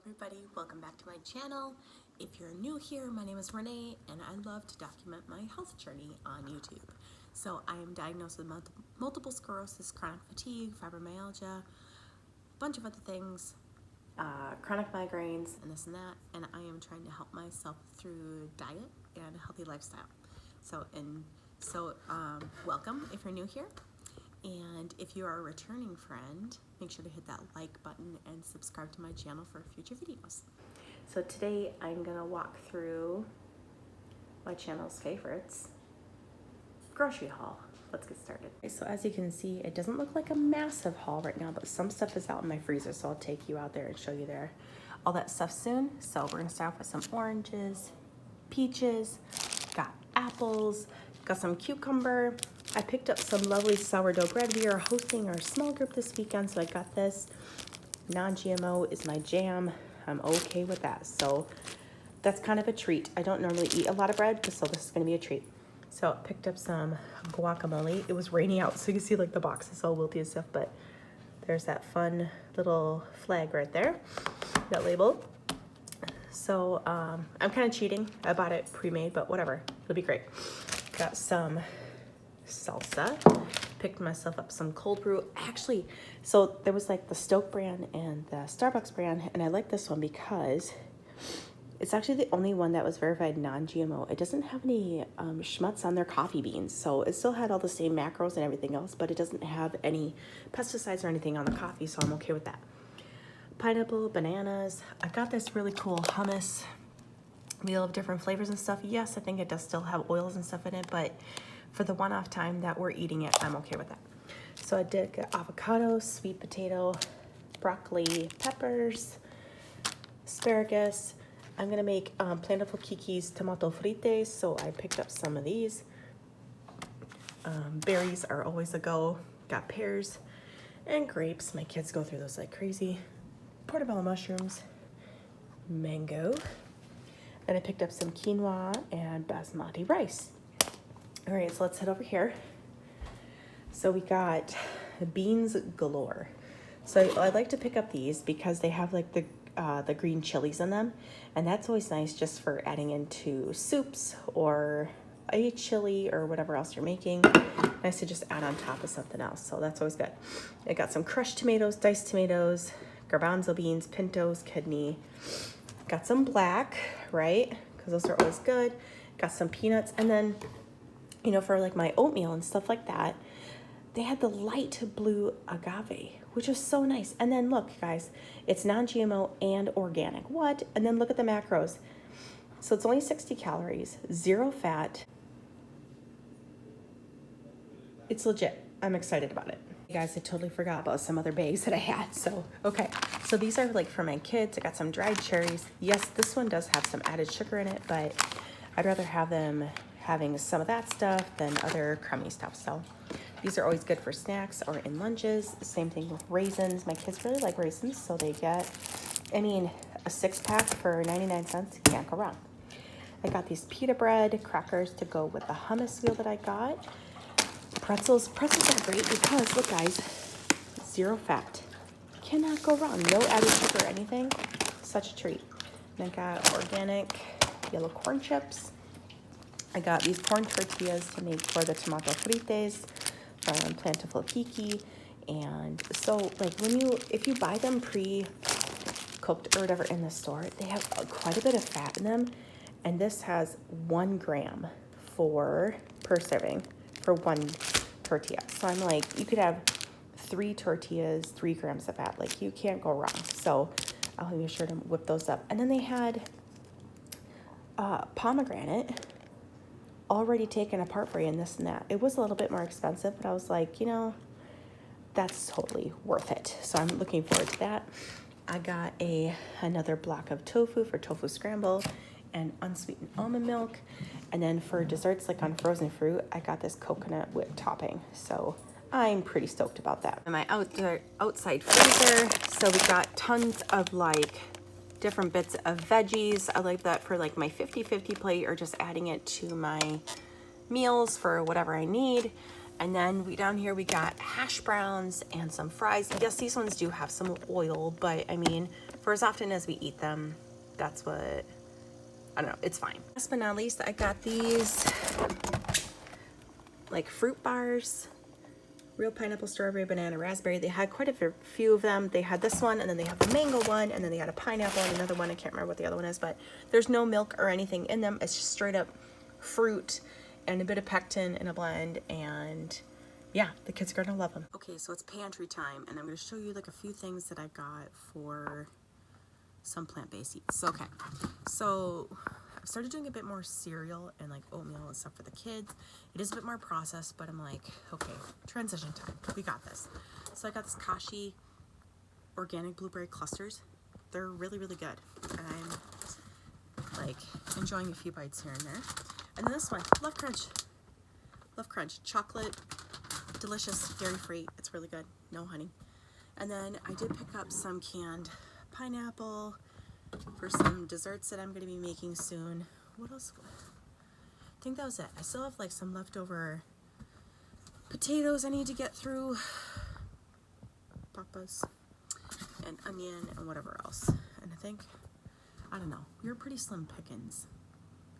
everybody, welcome back to my channel. If you're new here, my name is Renee and I love to document my health journey on YouTube. So I am diagnosed with multiple sclerosis, chronic fatigue, fibromyalgia, a bunch of other things, chronic migraines and this and that, and I am trying to help myself through diet and a healthy lifestyle. So welcome if you're new here. And if you are a returning friend, make sure to hit that like button and subscribe to my channel for future videos. So today I'm gonna walk through my channel's favorites, grocery haul. Let's get started. Okay, so as you can see, it doesn't look like a massive haul right now, but some stuff is out in my freezer, so I'll take you out there and show you there all that stuff soon. So we're gonna start off with some oranges, peaches, got apples, got some cucumber. I picked up some lovely sourdough bread. We are hosting our small group this weekend, so I got this. Non-GMO is my jam. I'm okay with that. So that's kind of a treat. I don't normally eat a lot of bread, so this is gonna be a treat. So I picked up some guacamole. It was raining out, so you can see like the box is all wilty and stuff, but there's that fun little flag right there, that label. So I'm kind of cheating. I bought it pre-made, but whatever, it'll be great. Got some salsa, picked myself up some cold brew. Actually, so there was like the Stoke brand and the Starbucks brand, and I like this one because it's actually the only one that was verified non-GMO. It doesn't have any schmutz on their coffee beans, so it still had all the same macros and everything else, but it doesn't have any pesticides or anything on the coffee, so I'm okay with that. Pineapple, bananas. I got this really cool hummus meal of different flavors and stuff. Yes, I think it does still have oils and stuff in it, but for the one-off time that we're eating it, I'm okay with that. So I did get avocado, sweet potato, broccoli, peppers, asparagus. I'm gonna make Plantful Kiki's tomato frites, so I picked up some of these. Berries are always a go. Got pears and grapes. My kids go through those like crazy. Portobello mushrooms, mango. And I picked up some quinoa and basmati rice. All right, so let's head over here. So we got beans galore. So I like to pick up these because they have like the green chilies in them, and that's always nice just for adding into soups or a chili or whatever else you're making. Nice to just add on top of something else, so that's always good. I got some crushed tomatoes, diced tomatoes, garbanzo beans, pintos, kidney. Got some black, right? Because those are always good. Got some peanuts, and then, you know, for like my oatmeal and stuff like that, they had the light blue agave, which was so nice. And then look, guys, it's non-GMO and organic. What? And then look at the macros. So it's only 60 calories, 0 fat. It's legit. I'm excited about it. You guys, I totally forgot about some other bags that I had. So, okay. So these are like for my kids. I got some dried cherries. Yes, this one does have some added sugar in it, but I'd rather have them having some of that stuff than other crummy stuff. So these are always good for snacks or in lunches. Same thing with raisins. My kids really like raisins, so they get, I mean, a 6-pack for 99 cents. You can't go wrong. I got these pita bread crackers to go with the hummus wheel that I got. Pretzels are great because, look guys, 0 fat. Cannot go wrong. No added sugar or anything. Such a treat. And I got organic yellow corn chips. I got these corn tortillas to make for the tomato frites from Plantful Kiki. And so like if you buy them pre-cooked or whatever in the store, they have quite a bit of fat in them. And this has 1 gram per serving for 1 tortilla. So I'm like, you could have 3 tortillas, 3 grams of fat. Like, you can't go wrong. So I'll be sure to whip those up. And then they had pomegranate already taken apart for you and this and that. It was a little bit more expensive, but I was like, you know, that's totally worth it. So I'm looking forward to that. I got another block of tofu for tofu scramble and unsweetened almond milk. And then for desserts, like on frozen fruit, I got this coconut whipped topping. So I'm pretty stoked about that. And my outside freezer, so we got tons of like different bits of veggies. I like that for like my 50-50 plate or just adding it to my meals for whatever I need. And then down here we got hash browns and some fries. Yes, these ones do have some oil, but I mean, for as often as we eat them, that's what, I don't know, it's fine. Last but not least, I got these like fruit bars, real pineapple, strawberry, banana, raspberry. They had quite a few of them. They had this one, and then they have the mango one, and then they had a pineapple and another one. I can't remember what the other one is, but there's no milk or anything in them. It's just straight up fruit and a bit of pectin in a blend, and yeah, the kids are gonna love them. Okay, so it's pantry time, and I'm gonna show you like a few things that I got for some plant-based eats. Okay, so I've started doing a bit more cereal and like oatmeal and stuff for the kids. It is a bit more processed, but I'm like, okay, transition time. We got this. So I got this Kashi organic blueberry clusters. They're really, really good. And I'm like enjoying a few bites here and there. And then this one, Love Crunch. Love Crunch, chocolate, delicious, dairy-free. It's really good, no honey. And then I did pick up some canned pineapple for some desserts that I'm going to be making soon. What else? I think that was it. I still have like some leftover potatoes I need to get through, papas, and onion, and whatever else. And I think, I don't know, we were pretty slim pickings,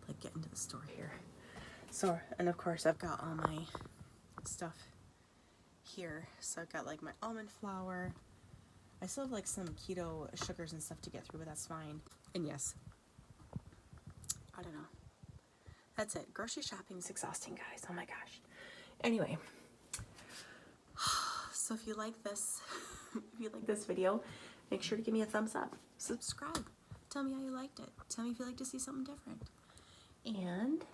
like getting to the store here. So, and of course I've got all my stuff here. So I've got like my almond flour. I still have like some keto sugars and stuff to get through, but that's fine. And yes, I don't know. That's it. Grocery shopping is exhausting, guys. Oh my gosh. Anyway, so if you like this, if you like this video, make sure to give me a thumbs up. Subscribe. Tell me how you liked it. Tell me if you'd like to see something different. And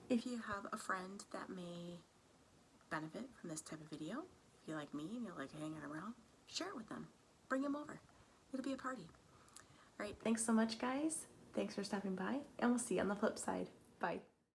if you have a friend that may benefit from this type of video, if you like me and you like hanging around, share it with them. Bring them over. It'll be a party. All right. Thanks so much, guys. Thanks for stopping by, and we'll see you on the flip side. Bye.